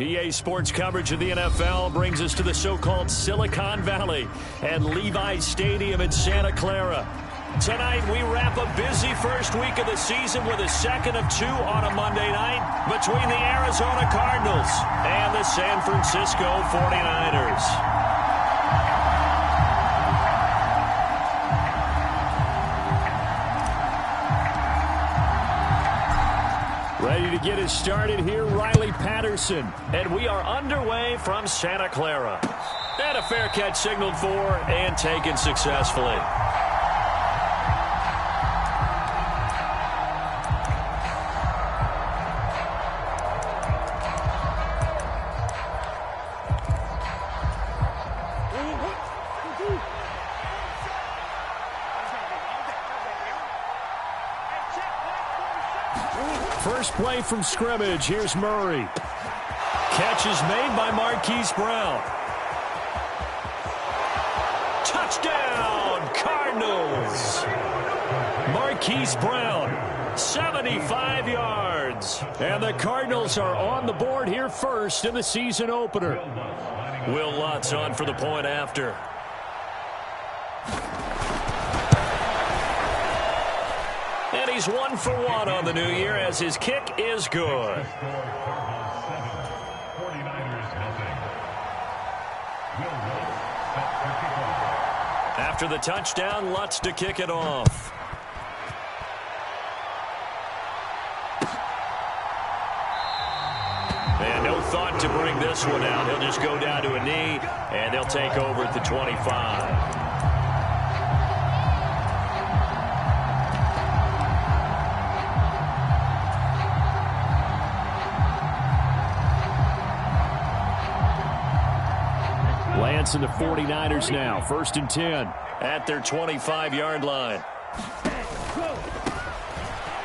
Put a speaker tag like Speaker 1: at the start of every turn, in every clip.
Speaker 1: EA Sports coverage of the NFL brings us to the so-called Silicon Valley at Levi's Stadium in Santa Clara. Tonight, we wrap a busy first week of the season with a second of two on a Monday night between the Arizona Cardinals and the San Francisco 49ers. Ready to get us started here, Riley Patterson. And we are underway from Santa Clara. And a fair catch signaled for and taken successfully. First play from scrimmage. Here's Murray. Catch is made by Marquise Brown. Touchdown, Cardinals. Marquise Brown, 75 yards. And the Cardinals are on the board here first in the season opener. Will Lutz on for the point after. And he's 1 for 1 on the new year as his kick is good. After the touchdown, Lutz to kick it off. And no thought to bring this one out. He'll just go down to a knee, and they'll take over at the 25. Lance and the 49ers now. 1st and 10 at their 25-yard line.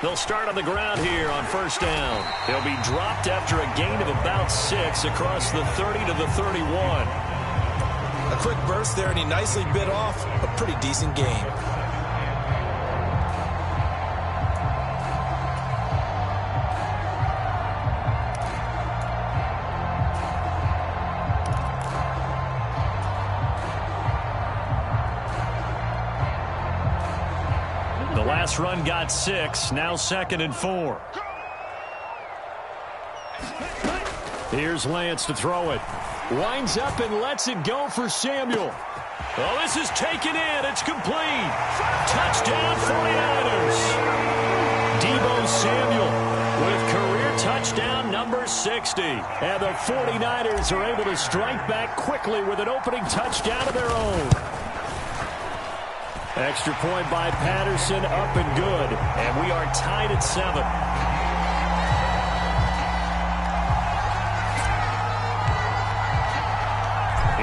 Speaker 1: They'll start on the ground here on 1st down. They'll be dropped after a gain of about 6 across the 30 to the 31.
Speaker 2: A quick burst there, and he nicely bit off a pretty decent gain.
Speaker 1: Last run got 6, now 2nd and 4. Here's Lance to throw it. Winds up and lets it go for Samuel. Oh, this is taken in. It's complete. Touchdown 49ers. Deebo Samuel with career touchdown number 60. And the 49ers are able to strike back quickly with an opening touchdown of their own. Extra point by Patterson, up and good. And we are tied at 7.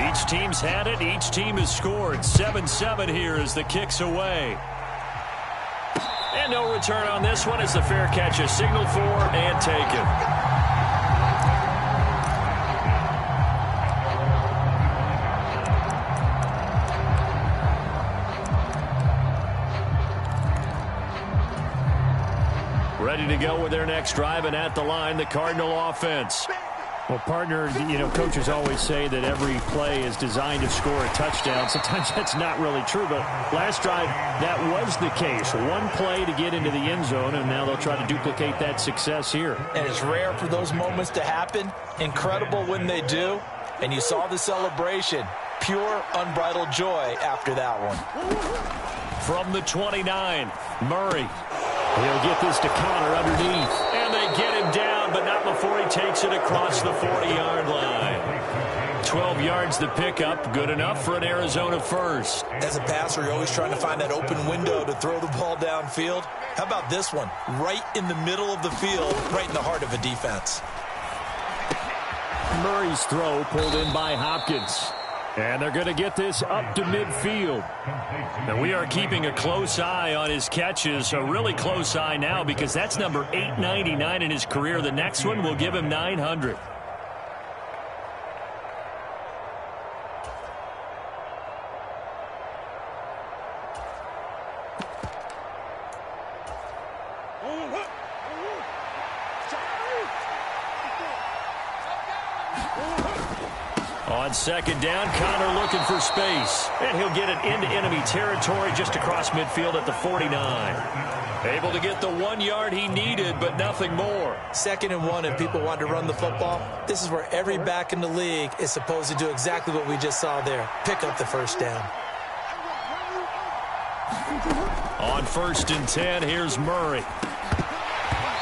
Speaker 1: Each team's had it. Each team has scored. 7-7 here as the kick's away. And no return on this one as the fair catch is signaled for and taken. Ready to go with their next drive, and at the line, the Cardinal offense. Well, partner, coaches always say that every play is designed to score a touchdown. Sometimes that's not really true, but last drive, that was the case. One play to get into the end zone, and now they'll try to duplicate that success here.
Speaker 2: And it's rare for those moments to happen. Incredible when they do. And you saw the celebration. Pure, unbridled joy after that one.
Speaker 1: From the 29, Murray. He'll get this to Connor underneath. And they get him down, but not before he takes it across the 40-yard line. 12 yards to pick up. Good enough for an Arizona first.
Speaker 2: As a passer, you're always trying to find that open window to throw the ball downfield. How about this one? Right in the middle of the field, right in the heart of a defense.
Speaker 1: Murray's throw pulled in by Hopkins. And they're going to get this up to midfield. And we are keeping a close eye on his catches, a really close eye now because that's number 899 in his career. The next one will give him 900. On second down, Connor looking for space. And he'll get it into enemy territory just across midfield at the 49. Able to get the 1 yard he needed, but nothing more.
Speaker 2: 2nd and 1, and people want to run the football. This is where every back in the league is supposed to do exactly what we just saw there. Pick up the first down.
Speaker 1: On 1st and 10, here's Murray.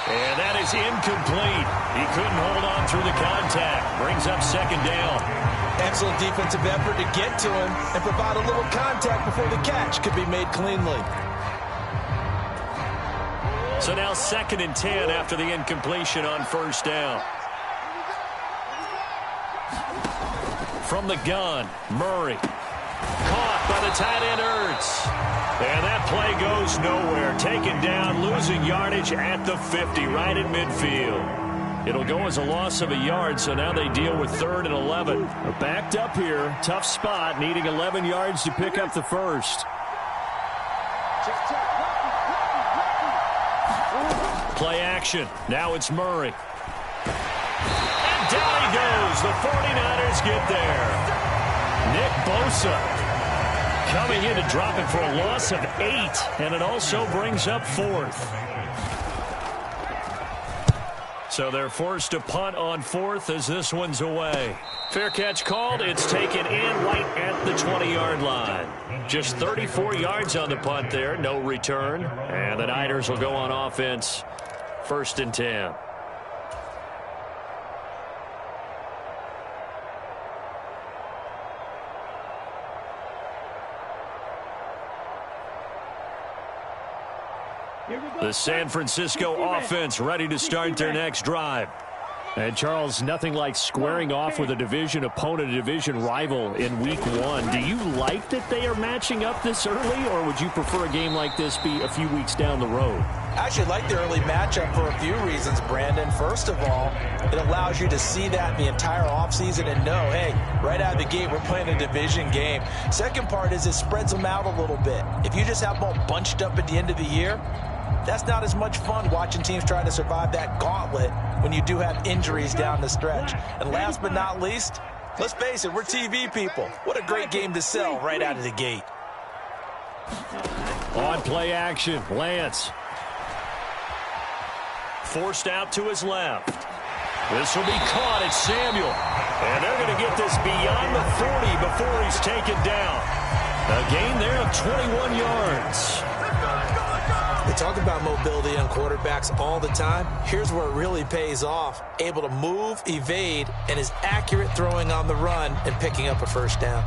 Speaker 1: And that is incomplete. He couldn't hold on through the contact. Brings up 2nd down.
Speaker 2: Excellent defensive effort to get to him and provide a little contact before the catch could be made cleanly.
Speaker 1: So now 2nd and 10 after the incompletion on 1st down. From the gun, Murray. Caught by the tight end Ertz. And that play goes nowhere. Taken down, losing yardage at the 50, right at midfield. It'll go as a loss of a yard, so now they deal with 3rd and 11. They're backed up here. Tough spot, needing 11 yards to pick up the first. Play action. Now it's Murray. And down he goes. The 49ers get there. Nick Bosa coming in to drop it for a loss of 8. And it also brings up 4th. So they're forced to punt on 4th as this one's away. Fair catch called. It's taken in right at the 20-yard line. Just 34 yards on the punt there. No return. And the Niners will go on offense. 1st and 10. The San Francisco offense ready to start their next drive. And, Charles, nothing like squaring off with a division opponent, a division rival in Week 1. Do you like that they are matching up this early, or would you prefer a game like this be a few weeks down the road?
Speaker 2: I actually like the early matchup for a few reasons, Brandon. First of all, it allows you to see that the entire offseason and know, hey, right out of the gate, we're playing a division game. Second part is it spreads them out a little bit. If you just have them all bunched up at the end of the year, that's not as much fun watching teams try to survive that gauntlet when you do have injuries down the stretch. And last but not least, let's face it, we're TV people. What a great game to sell right out of the gate.
Speaker 1: On play action, Lance. Forced out to his left. This will be caught at Samuel. And they're going to get this beyond the 40 before he's taken down. A gain there of 21 yards.
Speaker 2: They talk about mobility on quarterbacks all the time. Here's where it really pays off. Able to move, evade, and is accurate throwing on the run and picking up a first down.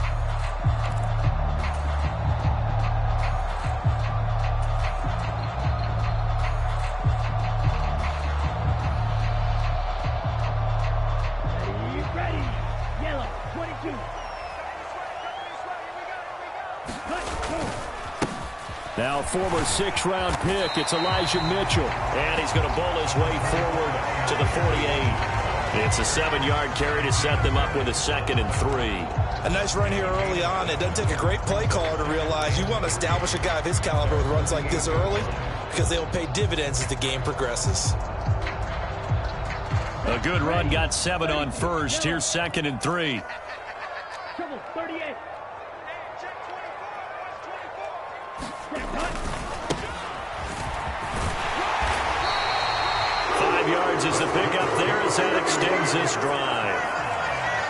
Speaker 3: Ready. Yellow, 22.
Speaker 1: Now former 6th-round pick, it's Elijah Mitchell. And he's going to bowl his way forward to the 48. It's a 7-yard carry to set them up with a 2nd and 3.
Speaker 2: A nice run here early on. It doesn't take a great play caller to realize you want to establish a guy of his caliber with runs like this early because they will pay dividends as the game progresses.
Speaker 1: A good run, got 7 on first. Here's 2nd and 3.
Speaker 3: Trouble, 38.
Speaker 1: 5 yards is the pickup there as that extends this drive.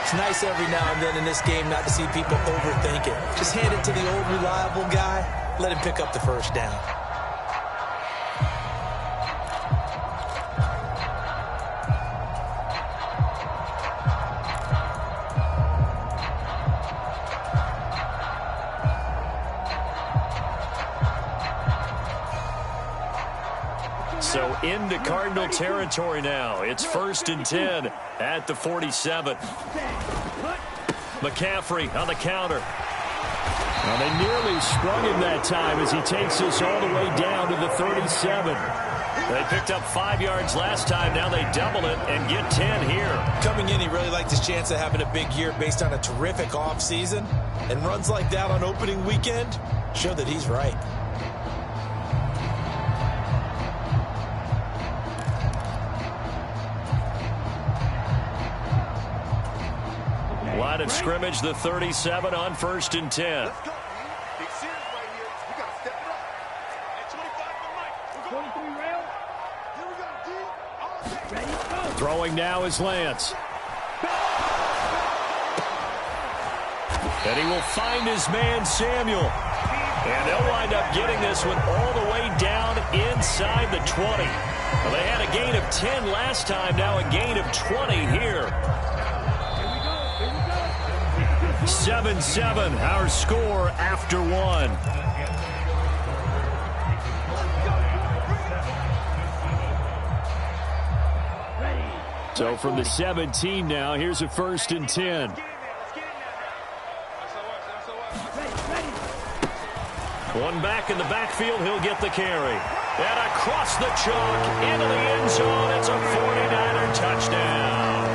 Speaker 2: It's nice every now and then in this game not to see people overthink it. Just hand it to the old reliable guy. Let him pick up the first down.
Speaker 1: So into Cardinal territory now. It's 1st and 10 at the 47. McCaffrey on the counter. Well, they nearly sprung him that time as he takes this all the way down to the 37. They picked up 5 yards last time. Now they double it and get 10 here.
Speaker 2: Coming in, he really liked his chance of having a big year based on a terrific offseason. And runs like that on opening weekend show that he's right.
Speaker 1: Line of scrimmage, the 37 on 1st and 10.
Speaker 4: Let's go. Big series right here. We got to step it up. At 25 for Mike.
Speaker 3: 23 rail.
Speaker 4: Here we go, D. All day.
Speaker 3: Ready, go.
Speaker 1: Throwing now is Lance. And he will find his man, Samuel. And they'll wind up getting this one all the way down inside the 20. Well, they had a gain of 10 last time, now a gain of 20 here. 7-7, our score after one. So from the 17 now, here's a 1st and 10. One back in the backfield, he'll get the carry. And across the chalk, into the end zone, it's a 49er touchdown.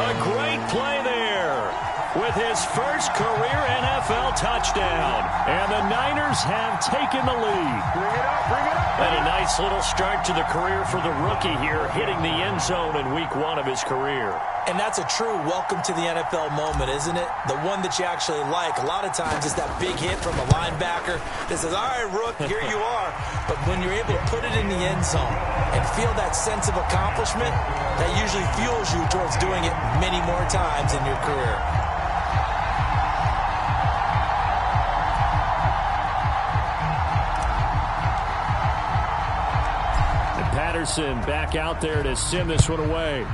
Speaker 1: A great play there with his first career NFL touchdown. And the Niners have taken the lead.
Speaker 4: Bring it up, bring it up.
Speaker 1: And a nice little start to the career for the rookie here, hitting the end zone in week 1 of his career.
Speaker 2: And that's a true welcome to the NFL moment, isn't it? The one that you actually like. A lot of times it's that big hit from a linebacker that says, all right, Rook, here you are. But when you're able to put it in the end zone and feel that sense of accomplishment, that usually fuels you towards doing it many more times in your career.
Speaker 1: And Patterson back out there to send this one away.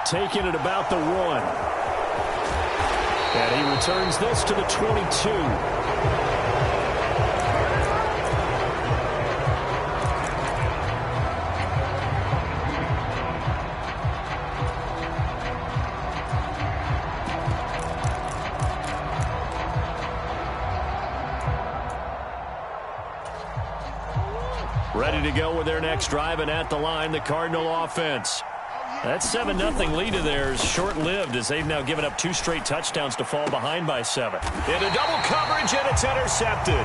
Speaker 1: Taking it about the 1. And he returns this to the 22. Ready to go with their next drive, and at the line, the Cardinal offense. That 7-0 lead of theirs short-lived as they've now given up 2 straight touchdowns to fall behind by 7. Into double coverage, and it's intercepted.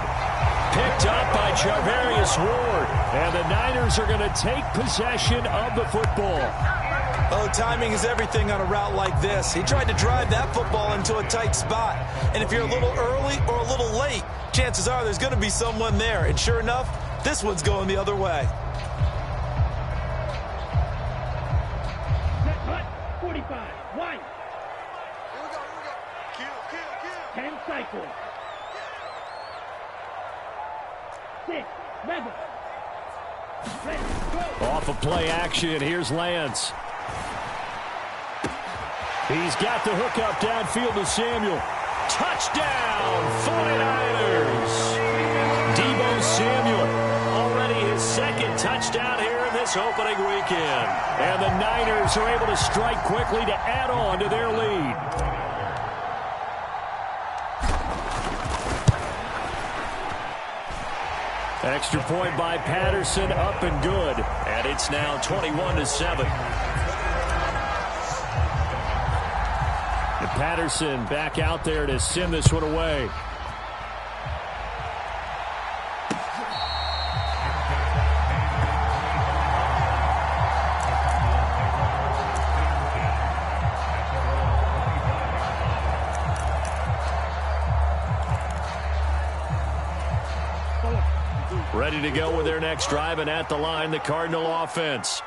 Speaker 1: Picked up by Charvarius Ward. And the Niners are going to take possession of the football.
Speaker 2: Oh, timing is everything on a route like this. He tried to drive that football into a tight spot. And if you're a little early or a little late, chances are there's going to be someone there. And sure enough, this one's going the other way.
Speaker 3: 45, wide.
Speaker 4: Here we go, here we go. Kill.
Speaker 3: 10 cycles. 6, level. Ready, go.
Speaker 1: Off of play action, here's Lance. He's got the hook up downfield to Samuel. Touchdown, 49ers. Deebo Samuel, already his 2nd touchdown here in this opening weekend. And the Niners are able to strike quickly to add on to their lead. Extra point by Patterson, up and good. And it's now 21-7. And Patterson back out there to send this one away. Ready to go with their next drive, and at the line, the Cardinal offense.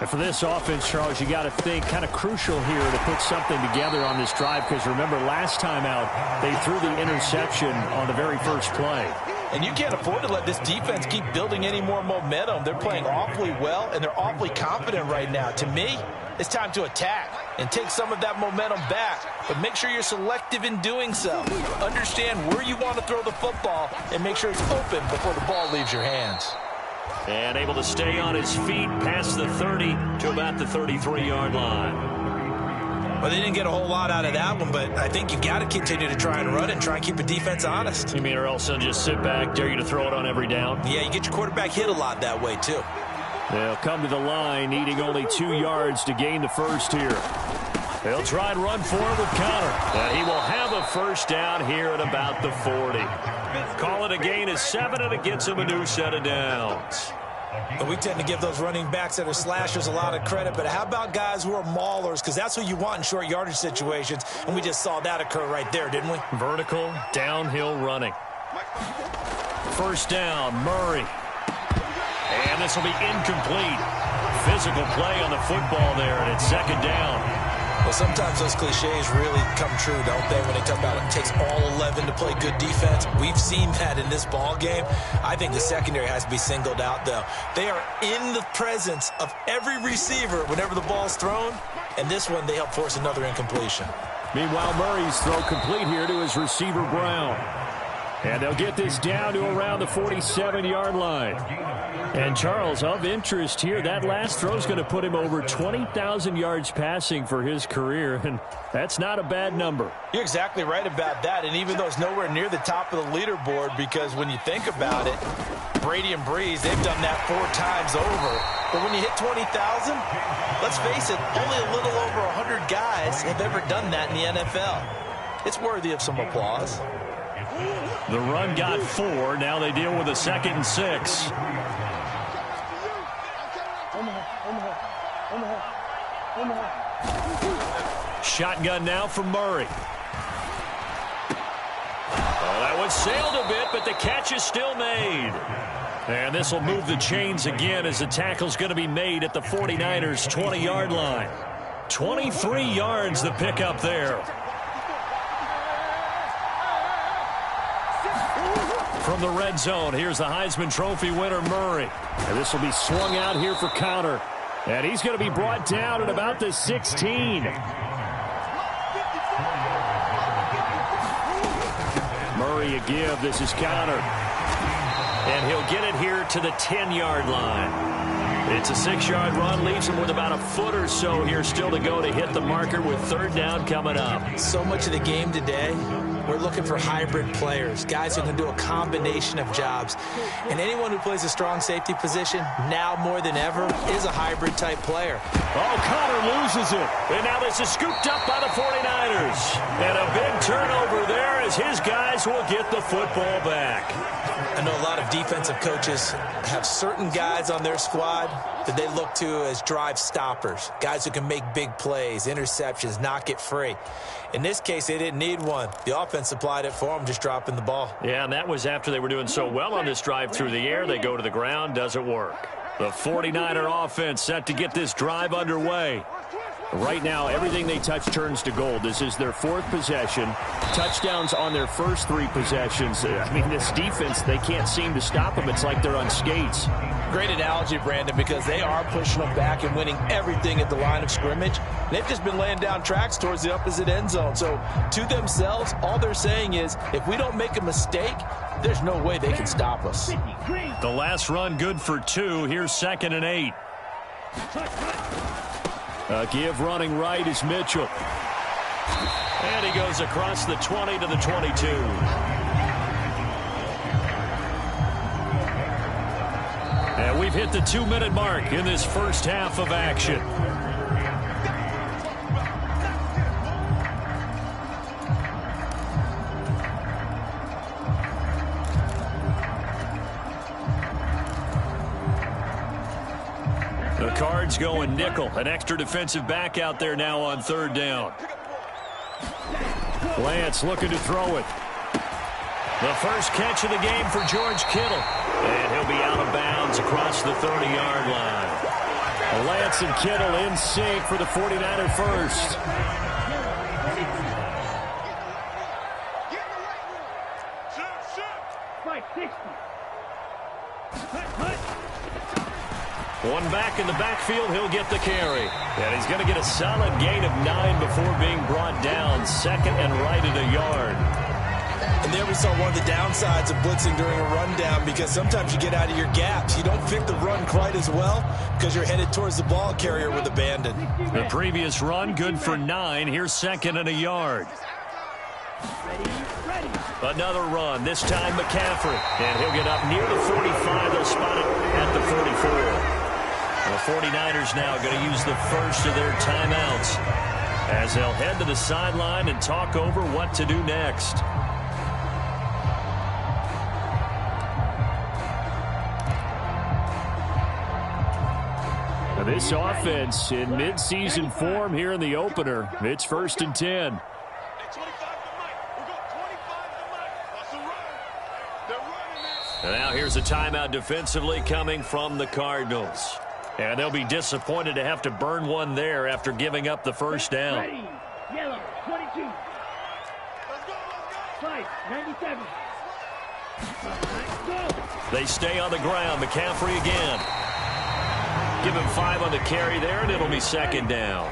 Speaker 1: And for this offense, Charles, you got to think kind of crucial here to put something together on this drive, because remember, last time out, they threw the interception on the very first play.
Speaker 2: And you can't afford to let this defense keep building any more momentum. They're playing awfully well, and they're awfully confident right now. To me, it's time to attack and take some of that momentum back, but make sure you're selective in doing so. Understand where you want to throw the football and make sure it's open before the ball leaves your hands.
Speaker 1: And able to stay on his feet past the 30 to about the 33-yard line.
Speaker 2: Well, they didn't get a whole lot out of that one, but I think you've got to continue to try and run and try and keep the defense honest.
Speaker 1: You mean or else they'll just sit back, dare you to throw it on every down?
Speaker 2: Yeah, you get your quarterback hit a lot that way, too.
Speaker 1: They'll come to the line, needing only 2 yards to gain the first here. They'll try and run for it with Connor. And he will have a first down here at about the 40. Call it a gain of 7, and it gets him a new set of downs.
Speaker 2: And we tend to give those running backs that are slashers a lot of credit, but how about guys who are maulers? Because that's who you want in short yardage situations, and we just saw that occur right there, didn't we?
Speaker 1: Vertical, downhill running. First down, Murray. And this will be incomplete. Physical play on the football there, and it's second down.
Speaker 2: Well, sometimes those cliches really come true, don't they, when they talk about it takes all 11 to play good defense. We've seen that in this ball game. I think the secondary has to be singled out, though. They are in the presence of every receiver whenever the ball's thrown, and this one they help force another incompletion.
Speaker 1: Meanwhile, Murray's throw complete here to his receiver, Brown. And they'll get this down to around the 47-yard line. And, Charles, of interest here, that last throw is going to put him over 20,000 yards passing for his career, and that's not a bad number.
Speaker 2: You're exactly right about that, and even though it's nowhere near the top of the leaderboard, because when you think about it, Brady and Breeze, they've done that 4 times over. But when you hit 20,000, let's face it, only a little over 100 guys have ever done that in the NFL. It's worthy of some applause.
Speaker 1: The run got 4. Now they deal with a 2nd and 6. Shotgun now from Murray. Oh, that one sailed a bit, but the catch is still made. And this will move the chains again as the tackle's going to be made at the 49ers' 20-yard line. 23 yards the pickup there. From the red zone, here's the Heisman Trophy winner, Murray. And this will be swung out here for counter. And he's going to be brought down at about the 16. Murray a give. This is counter. And he'll get it here to the 10-yard line. It's a 6-yard run, leaves him with about a foot or so here still to go to hit the marker with third down coming up.
Speaker 2: So much of the game today, we're looking for hybrid players, guys who can do a combination of jobs. And anyone who plays a strong safety position, now more than ever, is a hybrid type player.
Speaker 1: Oh, Connor loses it. And now this is scooped up by the 49ers. And a big turnover there as his guys will get the football back.
Speaker 2: I know a lot of defensive coaches have certain guys on their squad that they look to as drive stoppers, guys who can make big plays, interceptions, knock it free. In this case, they didn't need one. The offense supplied it for them, just dropping the ball.
Speaker 1: Yeah, and that was after they were doing so well on this drive through the air. They go to the ground, doesn't work. The 49er offense set to get this drive underway. Right now, everything they touch turns to gold. This is their 4th possession. Touchdowns on their first 3 possessions. I mean, this defense, they can't seem to stop them. It's like they're on skates.
Speaker 2: Great analogy, Brandon, because they are pushing them back and winning everything at the line of scrimmage. They've just been laying down tracks towards the opposite end zone. So, to themselves, all they're saying is, if we don't make a mistake, there's no way they can stop us.
Speaker 1: The last run good for 2. Here's 2nd and 8. A give running right is Mitchell. And he goes across the 20 to the 22. And we've hit the 2-minute mark in this first half of action. The Cards going nickel. An extra defensive back out there now on 3rd down. Lance looking to throw it. The first catch of the game for George Kittle. And he'll be out of bounds across the 30-yard line. Lance and Kittle in sync for the 49er first. One back in the backfield, he'll get the carry. And he's going to get a solid gain of 9 before being brought down. 2nd and right at a yard.
Speaker 2: And there we saw one of the downsides of blitzing during a rundown, because sometimes you get out of your gaps. You don't fit the run quite as well because you're headed towards the ball carrier with abandon.
Speaker 1: The previous run good for 9. Here's 2nd and a yard. Another run, this time McCaffrey. And he'll get up near the 45. They'll spot it at the 44. The 49ers now going to use the first of their timeouts as they'll head to the sideline and talk over what to do next. This offense in midseason form here in the opener. It's 1st and 10. And now here's a timeout defensively coming from the Cardinals. And they'll be disappointed to have to burn one there after giving up the first down.
Speaker 3: Ready. Yellow, 22. Fight, 97. Go.
Speaker 1: They stay on the ground. McCaffrey again. Give him 5 on the carry there, and it'll be 2nd down.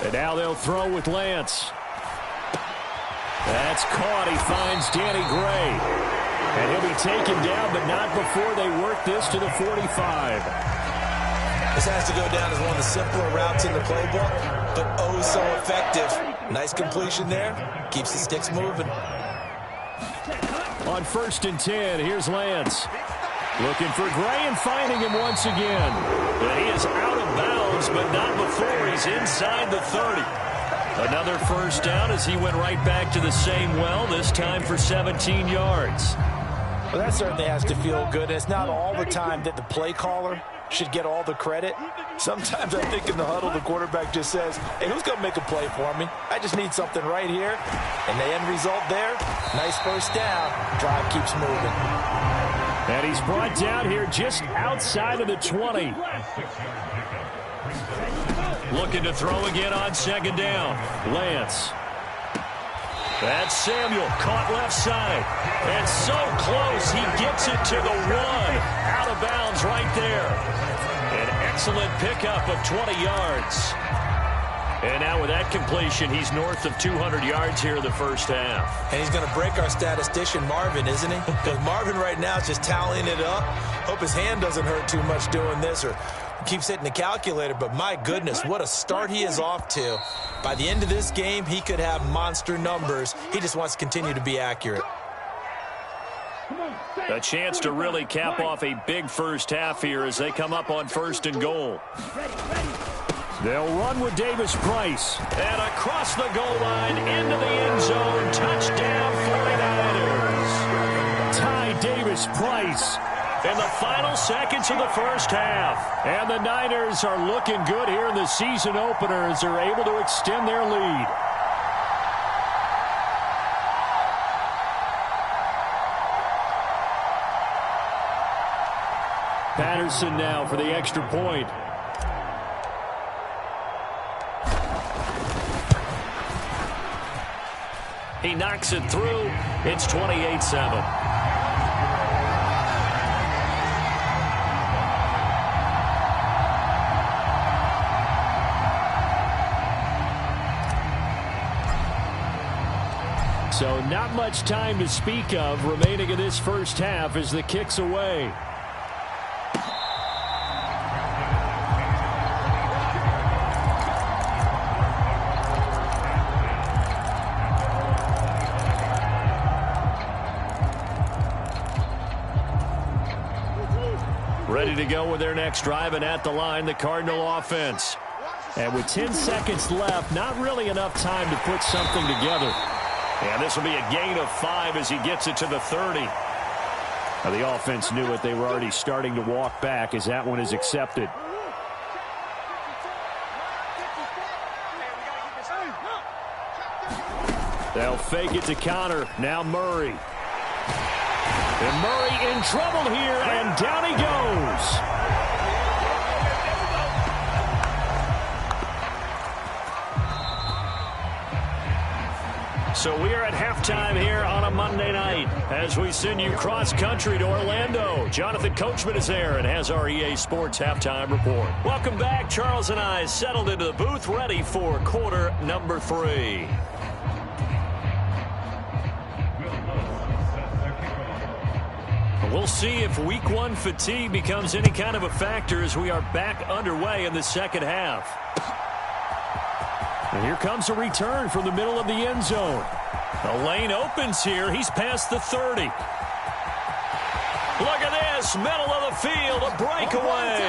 Speaker 1: And now they'll throw with Lance. That's caught. He finds Danny Gray. And he'll be taken down, but not before they work this to the 45.
Speaker 2: This has to go down as one of the simpler routes in the playbook, but oh so effective. Nice completion there. Keeps the sticks moving.
Speaker 1: On 1st and 10, here's Lance. Looking for Gray and finding him once again. And he is out of bounds, but not before he's inside the 30. Another first down as he went right back to the same well, this time for 17 yards.
Speaker 2: Well, that certainly has to feel good. It's not all the time that the play caller should get all the credit. Sometimes I think in the huddle, the quarterback just says, hey, who's going to make a play for me? I just need something right here. And the end result there, nice first down. Drive keeps moving.
Speaker 1: And he's brought down here just outside of the 20. Looking to throw again on 2nd down. Lance. That's Samuel, caught left side. And so close, he gets it to the 1. Out of bounds right there. An excellent pickup of 20 yards. And now with that completion, he's north of 200 yards here in the first half.
Speaker 2: And he's going to break our statistician, Marvin, isn't he? Because Marvin right now is just tallying it up. Hope his hand doesn't hurt too much doing this or keeps hitting the calculator. But my goodness, what a start he is off to. By the end of this game, he could have monster numbers. He just wants to continue to be accurate.
Speaker 1: A chance to really cap off a big first half here as they come up on 1st and goal. They'll run with Davis Price. And across the goal line into the end zone. Touchdown 49ers. Ty Davis Price in the final seconds of the first half. And the Niners are looking good here in the season opener as they're able to extend their lead. Patterson now for the extra point. He knocks it through. It's 28-7. So not much time to speak of remaining in this first half as the kick's away. Ready to go with their next drive, and at the line, the Cardinal offense. And with 10 seconds left, not really enough time to put something together. And this will be a gain of 5 as he gets it to the 30. Now, the offense knew it. They were already starting to walk back as that one is accepted. They'll fake it to Connor. Now Murray. And Murray in trouble here, and down he goes. So we are at halftime here on a Monday night as we send you cross-country to Orlando. Jonathan Coachman is there and has our EA Sports halftime report. Welcome back. Charles and I settled into the booth, ready for quarter number 3. We'll see if week 1 fatigue becomes any kind of a factor as we are back underway in the second half. And here comes a return from the middle of the end zone. The lane opens here. He's past the 30. Look at this, middle of the field, a breakaway.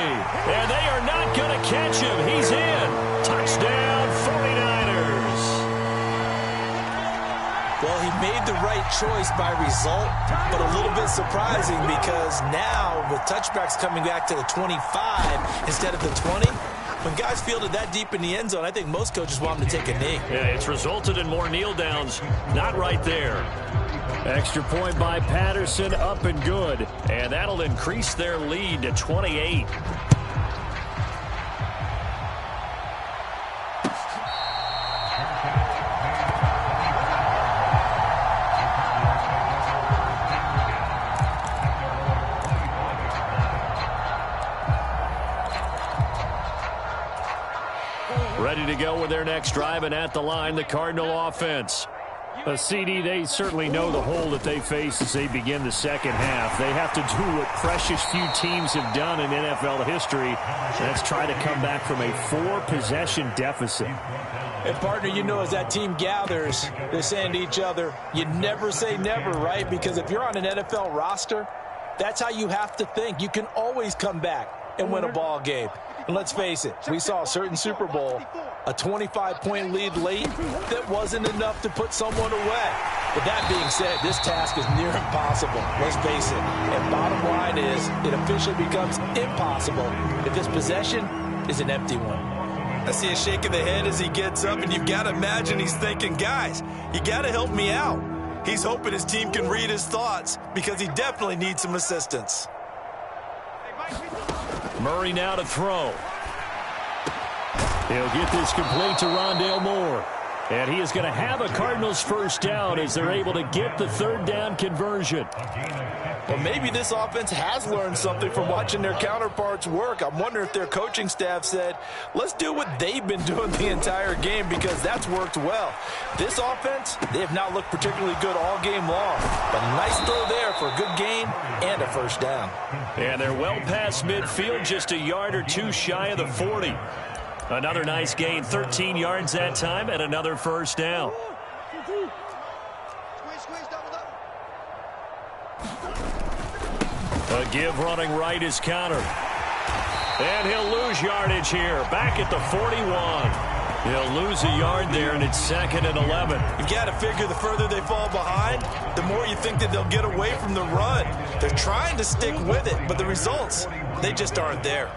Speaker 1: And they are not going to catch him. He's in. Touchdown, 49ers.
Speaker 2: Well, he made the right choice by result, but a little bit surprising because now with touchbacks coming back to the 25 instead of the 20, when guys fielded that deep in the end zone, I think most coaches want them to take a knee.
Speaker 1: Yeah, it's resulted in more kneel downs. Not right there. Extra point by Patterson, up and good. And that'll increase their lead to 28. Ready to go with their next drive, and at the line, the Cardinal offense. CD, they certainly know the hole that they face as they begin the second half. They have to do what precious few teams have done in NFL history. That's try to come back from a 4-possession deficit.
Speaker 2: And, partner, you know, as that team gathers, they're saying to each other, you never say never, right? Because if you're on an NFL roster, that's how you have to think. You can always come back and win a ball game. And let's face it, we saw a certain Super Bowl, a 25-point lead late that wasn't enough to put someone away. But that being said, this task is near impossible. Let's face it. And bottom line is, it officially becomes impossible if this possession is an empty one. I see a shake of the head as he gets up, and you've got to imagine he's thinking, guys, you got to help me out. He's hoping his team can read his thoughts because he definitely needs some assistance.
Speaker 1: Murray now to throw. He'll get this complete to Rondale Moore. And he is going to have a Cardinals first down as they're able to get the third down conversion.
Speaker 2: Well, maybe this offense has learned something from watching their counterparts work. I'm wondering if their coaching staff said, let's do what they've been doing the entire game because that's worked well. This offense, they have not looked particularly good all game long. But a nice throw there for a good gain and a first down.
Speaker 1: And they're well past midfield, just a yard or two shy of the 40. Another nice gain, 13 yards that time, and another first down. A give running right is countered. And he'll lose yardage here, back at the 41. He'll lose a yard there, and it's 2nd and 11.
Speaker 2: You've got to figure the further they fall behind, the more you think that they'll get away from the run. They're trying to stick with it, but the results, they just aren't there.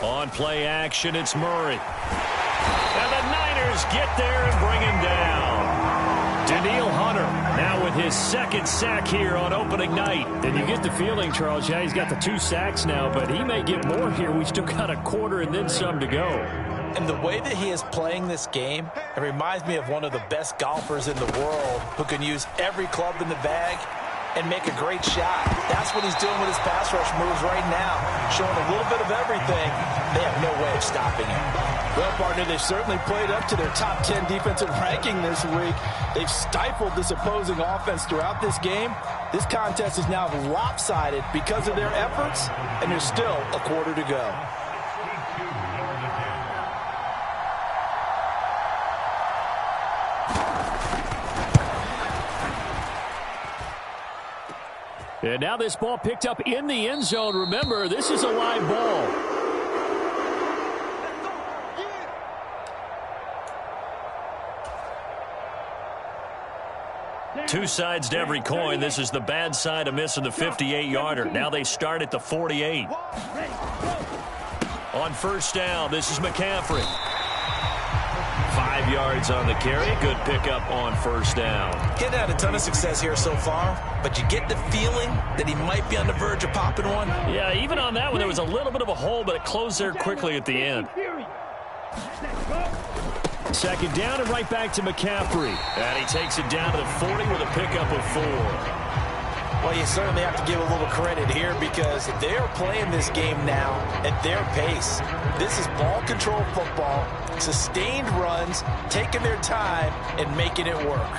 Speaker 1: On play action, it's Murray. And the Niners get there and bring him down. Daniil Hunter now with his 2nd sack here on opening night. And you get the feeling, Charles, yeah, he's got the 2 sacks now, but he may get more here. We still got a quarter and then some to go.
Speaker 2: And the way that he is playing this game, it reminds me of one of the best golfers in the world who can use every club in the bag and make a great shot. That's what he's doing with his pass rush moves right now, showing a little bit of everything. They have no way of stopping him. Well, partner, they've certainly played up to their top 10 defensive ranking this week. They've stifled this opposing offense throughout this game. This contest is now lopsided because of their efforts, and there's still a quarter to go.
Speaker 1: And now this ball picked up in the end zone. Remember, this is a live ball. Two sides to every coin. This is the bad side of missing the 58-yarder. Now they start at the 48. On first down, this is McCaffrey. 5 yards on the carry. Good pickup on first down.
Speaker 2: Getting had a ton of success here so far, but you get the feeling that he might be on the verge of popping one.
Speaker 1: Yeah, even on that one, there was a little bit of a hole, but it closed there quickly at the end. 2nd down and right back to McCaffrey. And he takes it down to the 40 with a pickup of 4.
Speaker 2: Well, you certainly have to give a little credit here because they are playing this game now at their pace. This is ball control football, sustained runs, taking their time and making it work.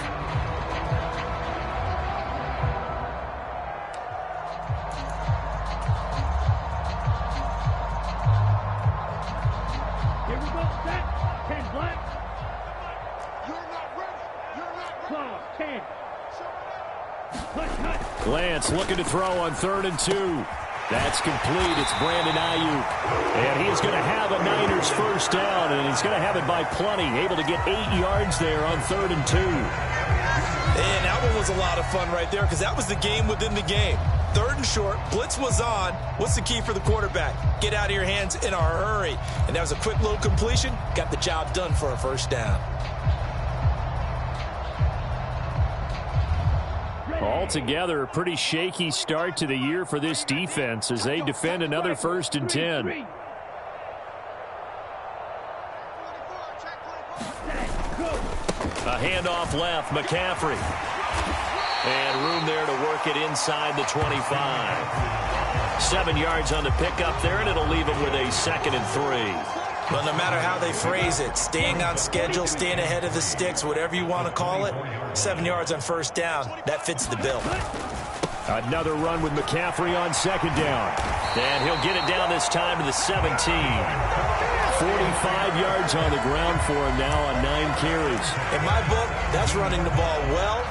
Speaker 3: Here we go, set, 10 black.
Speaker 4: You're not ready. You're not ready.
Speaker 3: Claw, 10. Cut.
Speaker 1: Lance looking to throw on 3rd and 2. That's complete. It's Brandon Ayuk. And he is going to have a Niners first down, and he's going to have it by plenty. Able to get 8 yards there on 3rd and 2.
Speaker 2: And that one was a lot of fun right there because that was the game within the game. 3rd and short, blitz was on. What's the key for the quarterback? Get out of your hands in a hurry. And that was a quick little completion. Got the job done for a first down.
Speaker 1: Altogether, a pretty shaky start to the year for this defense as they defend another 1st and 10. A handoff left, McCaffrey. And room there to work it inside the 25. 7 yards on the pickup there, and it'll leave him with a 2nd and 3.
Speaker 2: Well, no matter how they phrase it, staying on schedule, staying ahead of the sticks, whatever you want to call it, 7 yards on first down, that fits the bill.
Speaker 1: Another run with McCaffrey on 2nd down. And he'll get it down this time to the 17. 45 yards on the ground for him now on 9 carries.
Speaker 2: In my book, that's running the ball well,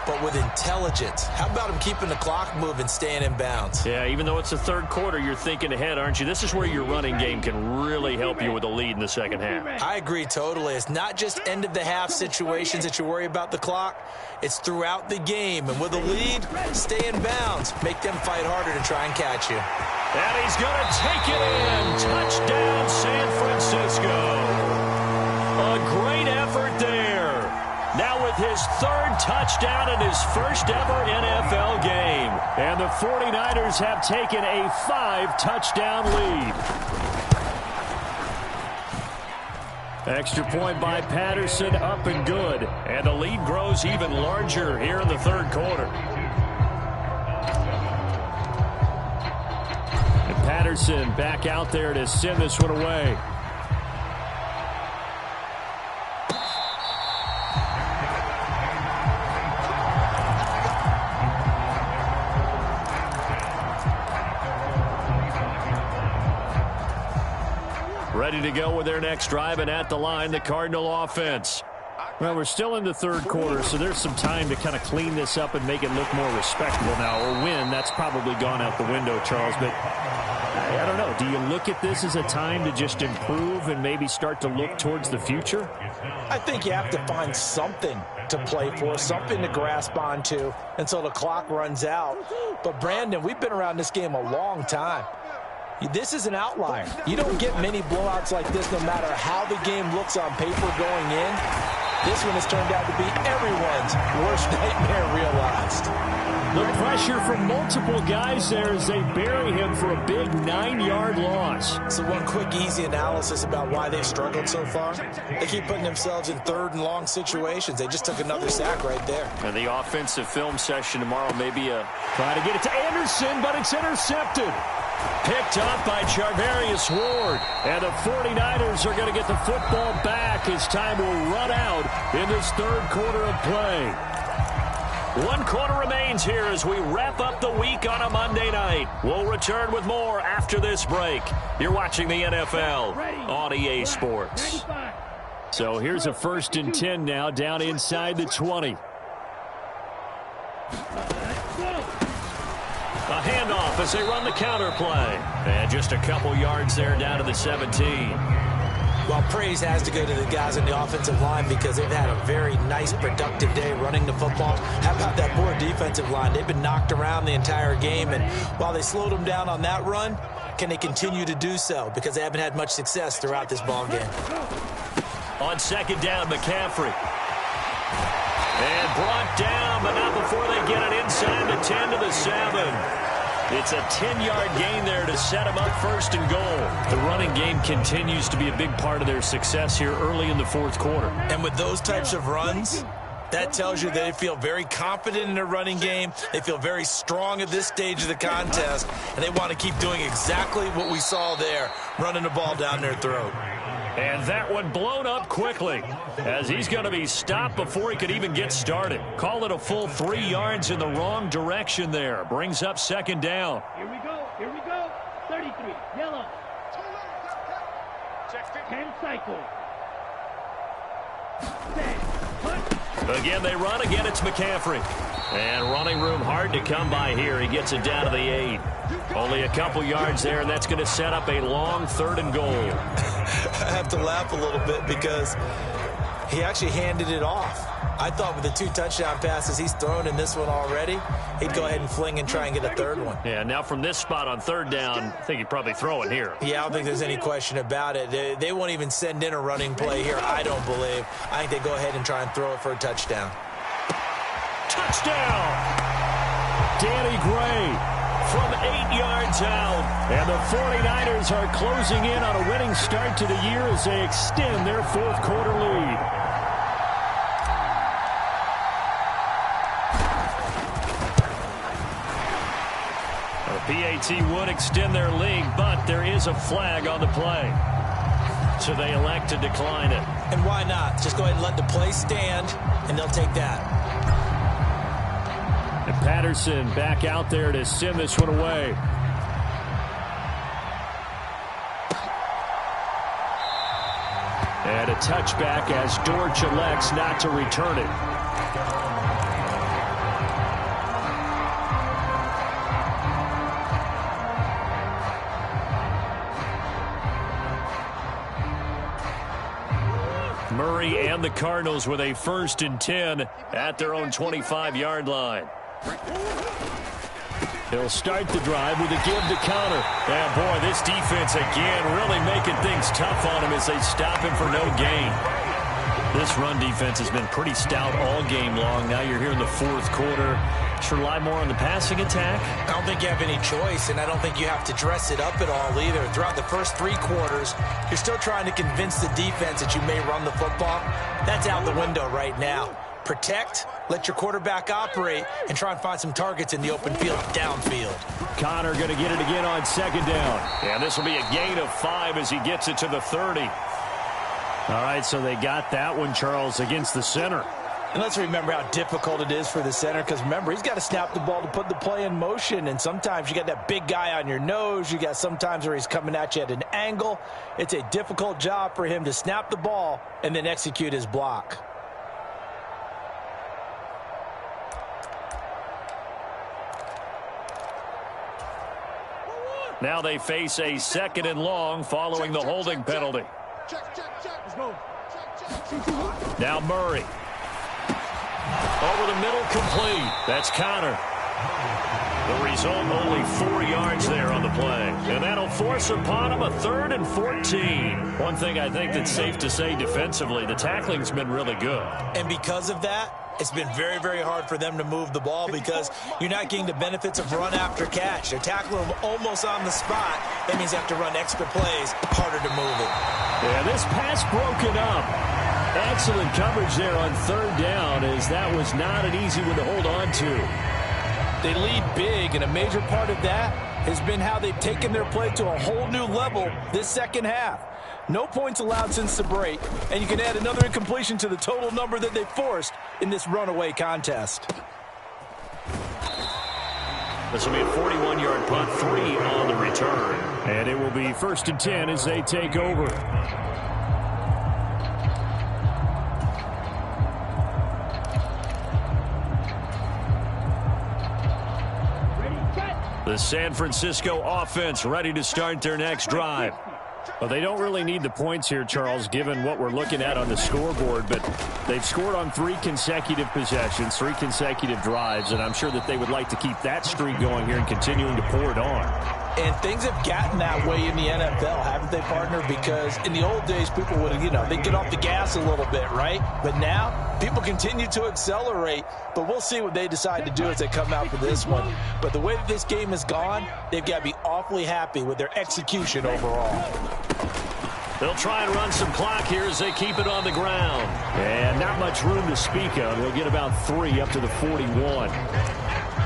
Speaker 2: but with intelligence. How about him keeping the clock moving, staying in bounds?
Speaker 1: Yeah, even though it's the 3rd quarter, you're thinking ahead, aren't you? This is where your running game can really help you with a lead in the 2nd half.
Speaker 2: I agree totally. It's not just end-of-the-half situations that you worry about the clock. It's throughout the game. And with a lead, stay in bounds. Make them fight harder to try and catch you.
Speaker 1: And he's going to take it in. Touchdown, San Francisco. A great effort there. Now with his 3rd touchdown in his first ever NFL game. And the 49ers have taken a 5-touchdown lead. Extra point by Patterson, up and good. And the lead grows even larger here in the 3rd quarter. And Patterson back out there to send this one away. Ready to go with their next drive, and at the line, the Cardinal offense. Well, we're still in the 3rd quarter, so there's some time to kind of clean this up and make it look more respectable now. Or win, that's probably gone out the window, Charles. But I don't know. Do you look at this as a time to just improve and maybe start to look towards the future?
Speaker 2: I think you have to find something to play for, something to grasp onto until the clock runs out. But, Brandon, we've been around this game a long time. This is an outlier. You don't get many blowouts like this no matter how the game looks on paper going in. This one has turned out to be everyone's worst nightmare realized.
Speaker 1: The pressure from multiple guys there as they bury him for a big 9-yard loss.
Speaker 2: So one quick, easy analysis about why they've struggled so far. They keep putting themselves in 3rd and long situations. They just took another sack right there.
Speaker 1: And the offensive film session tomorrow may be try to get it to Anderson, but it's intercepted. Picked up by Charvarius Ward. And the 49ers are going to get the football back as time will run out in this 3rd quarter of play. 1 quarter remains here as we wrap up the week on a Monday night. We'll return with more after this break. You're watching the NFL on EA Sports. So here's a 1st and 10 now down inside the 20. A handoff as they run the counter play. And just a couple yards there down to the 17.
Speaker 2: Well, praise has to go to the guys in the offensive line because they've had a very nice, productive day running the football. How about that poor defensive line? They've been knocked around the entire game, and while they slowed them down on that run, can they continue to do so? Because they haven't had much success throughout this ball game.
Speaker 1: On 2nd down, McCaffrey. And brought down, but not before they get it inside the 10 to the 7. It's a 10-yard gain there to set them up 1st and goal. The running game continues to be a big part of their success here early in the 4th quarter.
Speaker 2: And with those types of runs, that tells you they feel very confident in their running game. They feel very strong at this stage of the contest, and they want to keep doing exactly what we saw there, running the ball down their throat.
Speaker 1: And that one blown up quickly as he's going to be stopped before he could even get started. Call it a full 3 yards in the wrong direction there. Brings up 2nd down.
Speaker 3: Here we go. 33, yellow. 10 cycle.
Speaker 1: Again, they run. Again, it's McCaffrey. And running room hard to come by here. He gets it down to the 8. Only a couple yards there, and that's going to set up a long 3rd and goal.
Speaker 2: I have to laugh a little bit because he actually handed it off. I thought with the 2 touchdown passes he's thrown in this one already, he'd go ahead and fling and try and get a 3rd one.
Speaker 1: Yeah, now from this spot on 3rd down, I think he'd probably throw it here.
Speaker 2: Yeah, I don't think there's any question about it. They won't even send in a running play here, I don't believe. I think they go ahead and try and throw it for a touchdown.
Speaker 1: Touchdown! Danny Gray from 8 yards out. And the 49ers are closing in on a winning start to the year as they extend their 4th quarter lead. PAT would extend their lead, but there is a flag on the play. So they elect to decline it.
Speaker 2: And why not? Just go ahead and let the play stand, and they'll take that.
Speaker 1: And Patterson back out there to send this one away. And a touchback as Dortch elects not to return it. Murray and the Cardinals with a 1st and 10 at their own 25-yard line. He'll start the drive with a give to Connor. And boy, this defense again really making things tough on him as they stop him for no gain. This run defense has been pretty stout all game long. Now you're here in the 4th quarter. Should rely more on the passing attack?
Speaker 2: I don't think you have any choice, and I don't think you have to dress it up at all either. Throughout the first 3 quarters, you're still trying to convince the defense that you may run the football. That's out the window right now. Protect, let your quarterback operate, and try and find some targets in the open field downfield.
Speaker 1: Connor going to get it again on 2nd down. And this will be a gain of 5 as he gets it to the 30. All right, so they got that one, Charles, against the center.
Speaker 2: And let's remember how difficult it is for the center, because remember, he's got to snap the ball to put the play in motion, and sometimes you got that big guy on your nose. You got sometimes where he's coming at you at an angle. It's a difficult job for him to snap the ball and then execute his block.
Speaker 1: Now they face a 2nd and long following the holding penalty. Now Murray. Over the middle, complete. That's Connor. The result, only 4 yards there on the play. And that'll force upon him a 3rd and 14. One thing I think that's safe to say defensively, the tackling's been really good.
Speaker 2: And because of that, it's been very, very hard for them to move the ball because you're not getting the benefits of run after catch. They're tackling them almost on the spot. That means they have to run extra plays, harder to move it.
Speaker 1: Yeah, this pass broken up. Excellent coverage there on 3rd down, as that was not an easy one to hold on to.
Speaker 2: They lead big, and a major part of that has been how they've taken their play to a whole new level this 2nd half. No points allowed since the break, and you can add another incompletion to the total number that they forced in this runaway contest.
Speaker 1: This will be a 41-yard punt, 3 on the return. And it will be 1st and 10 as they take over. The San Francisco offense ready to start their next drive. Well, they don't really need the points here, Charles, given what we're looking at on the scoreboard, but they've scored on 3 consecutive possessions, 3 consecutive drives, and I'm sure that they would like to keep that streak going here and continuing to pour it on.
Speaker 2: And things have gotten that way in the NFL, haven't they, partner? Because in the old days, people would, they'd get off the gas a little bit, right? But now, people continue to accelerate, but we'll see what they decide to do as they come out for this one. But the way that this game has gone, they've got to be awfully happy with their execution overall.
Speaker 1: They'll try and run some clock here as they keep it on the ground. And not much room to speak of. We'll get about 3 up to the 41.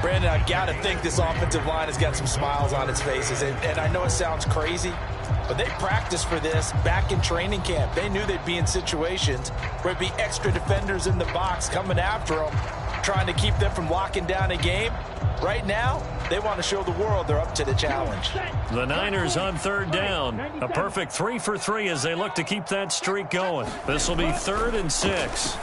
Speaker 2: Brandon, I've got to think this offensive line has got some smiles on its faces. And I know it sounds crazy, but they practiced for this back in training camp. They knew they'd be in situations where there'd be extra defenders in the box coming after them, trying to keep them from locking down a game. Right now, they want to show the world they're up to the challenge.
Speaker 1: The Niners on 3rd down. A perfect 3 for 3 as they look to keep that streak going. This will be 3rd and 6.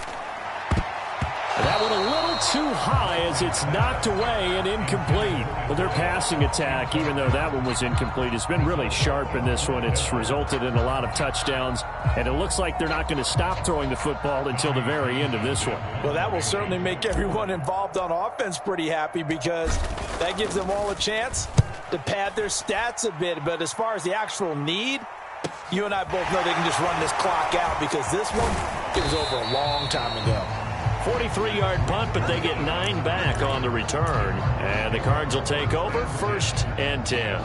Speaker 1: That That one a little too high as it's knocked away and incomplete. But their passing attack, even though that one was incomplete, has been really sharp in this one. It's resulted in a lot of touchdowns, and it looks like they're not going to stop throwing the football until the very end of this one.
Speaker 2: Well, that will certainly make everyone involved on offense pretty happy because that gives them all a chance to pad their stats a bit. But as far as the actual need, you and I both know they can just run this clock out because this one, it was over a long time ago.
Speaker 1: 43-yard punt, but they get 9 back on the return. And the Cards will take over 1st and 10.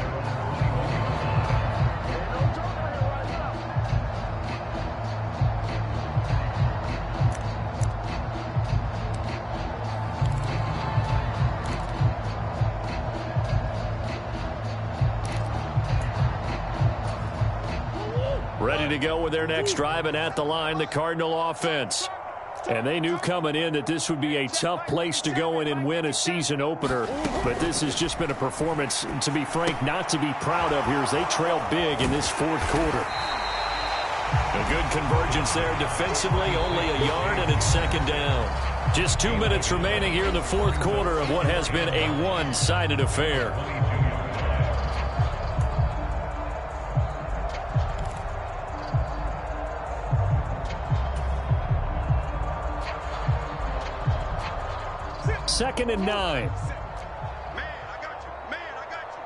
Speaker 1: Ready to go with their next drive, and at the line, the Cardinal offense. And they knew coming in that this would be a tough place to go in and win a season opener. But this has just been a performance, to be frank, not to be proud of here as they trail big in this 4th quarter. A good convergence there defensively, only a yard, and it's 2nd down. Just 2 minutes remaining here in the 4th quarter of what has been a one-sided affair. Second and 9.
Speaker 4: Man, I got you. Man, I got you.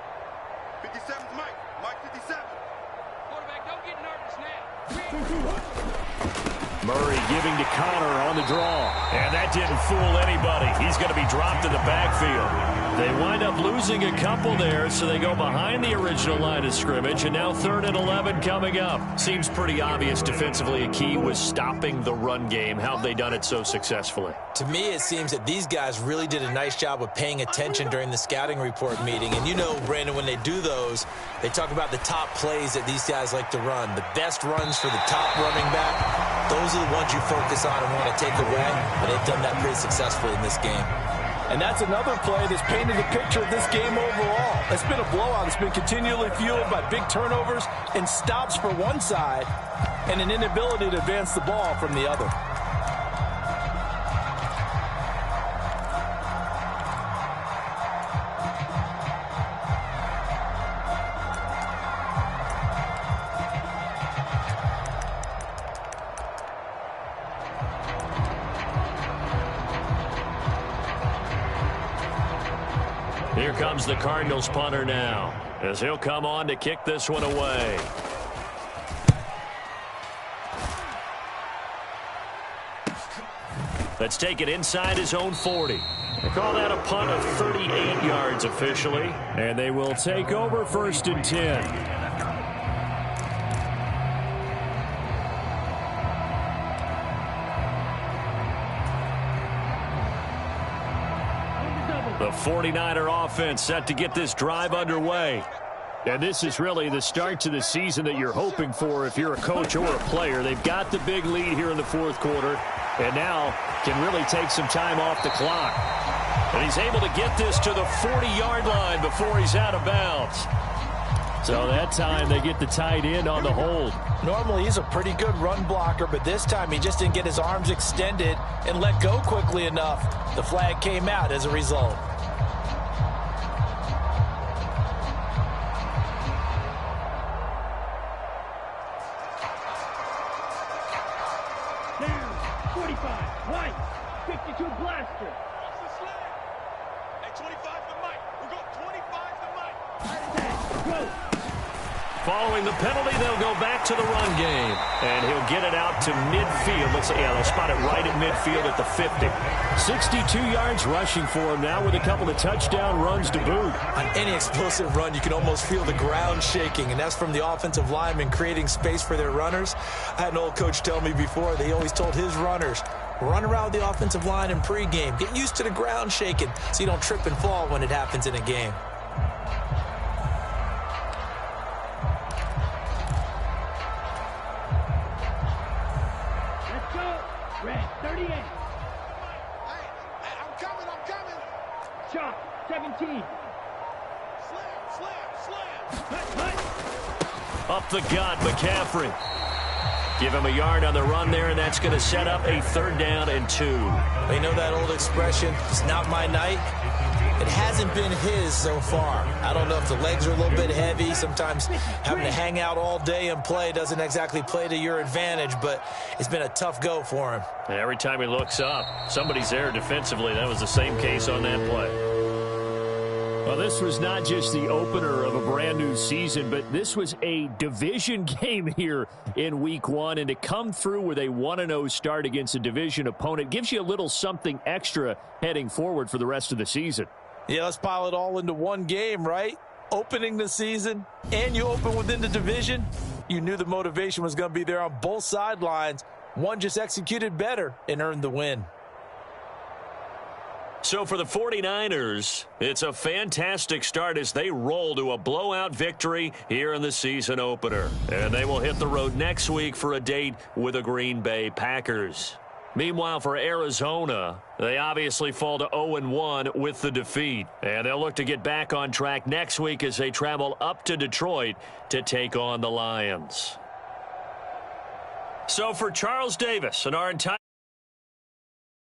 Speaker 4: 57's Mike. Mike 57.
Speaker 5: Quarterback, don't get nervous now.
Speaker 1: Murray giving to Connor on the draw. And that didn't fool anybody. He's going to be dropped in the backfield. They wind up losing a couple there, so they go behind the original line of scrimmage, and now 3rd and 11 coming up. Seems pretty obvious defensively a key was stopping the run game. How have they done it so successfully?
Speaker 2: To me, it seems that these guys really did a nice job of paying attention during the scouting report meeting. And you know, Brandon, when they do those, they talk about the top plays that these guys like to run. The best runs for the top running back, those are the ones you focus on and want to take away. And they've done that pretty successfully in this game.
Speaker 6: And that's another play that's painted the picture of this game overall. It's been a blowout. It's been continually fueled by big turnovers and stops for one side and an inability to advance the ball from the other.
Speaker 1: Here comes the Cardinals punter now, as he'll come on to kick this one away. Let's take it inside his own 40. They call that a punt of 38 yards officially, and they will take over 1st and 10. The 49er offense set to get this drive underway. And this is really the start to the season that you're hoping for if you're a coach or a player. They've got the big lead here in the 4th quarter and now can really take some time off the clock. And he's able to get this to the 40-yard line before he's out of bounds. So that time they get the tight end on the hold.
Speaker 2: Normally he's a pretty good run blocker, but this time he just didn't get his arms extended and let go quickly enough. The flag came out as a result.
Speaker 3: Down, 45, White, 52 blaster.
Speaker 4: Hey, 25 to Mike. We'll go 25 to Mike.
Speaker 3: Attack, go.
Speaker 1: Following the penalty, they'll go back to the run game. And he'll get it out to midfield. Let's say, yeah, they'll spot it right at midfield at the 50. 62 yards rushing for him now with a couple of touchdown runs to boot.
Speaker 2: On any explosive run, you can almost feel the ground shaking, and that's from the offensive linemen creating space for their runners. I had an old coach tell me before, they always told his runners, run around the offensive line in pregame. Get used to the ground shaking so you don't trip and fall when it happens in a game.
Speaker 3: Red, 38.
Speaker 4: Hey, I'm coming.
Speaker 3: Chalk, 17.
Speaker 4: Slam.
Speaker 3: Hut.
Speaker 1: Up the gut, McCaffrey. Give him a yard on the run there, and that's going to set up a 3rd down and 2.
Speaker 2: You know that old expression, it's not my night? It hasn't been his so far. I don't know if the legs are a little bit heavy. Sometimes having to hang out all day and play doesn't exactly play to your advantage, but it's been a tough go for him.
Speaker 1: And every time he looks up, somebody's there defensively. That was the same case on that play. Well, this was not just the opener of a brand new season, but this was a division game here in week 1. And to come through with a 1-0 start against a division opponent gives you a little something extra heading forward for the rest of the season.
Speaker 2: Yeah, let's pile it all into one game, right? Opening the season, and you open within the division. You knew the motivation was going to be there on both sidelines. One just executed better and earned the win.
Speaker 1: So for the 49ers, it's a fantastic start as they roll to a blowout victory here in the season opener. And they will hit the road next week for a date with the Green Bay Packers. Meanwhile, for Arizona, they obviously fall to 0-1 with the defeat. And they'll look to get back on track next week as they travel up to Detroit to take on the Lions. So for Charles Davis and our entire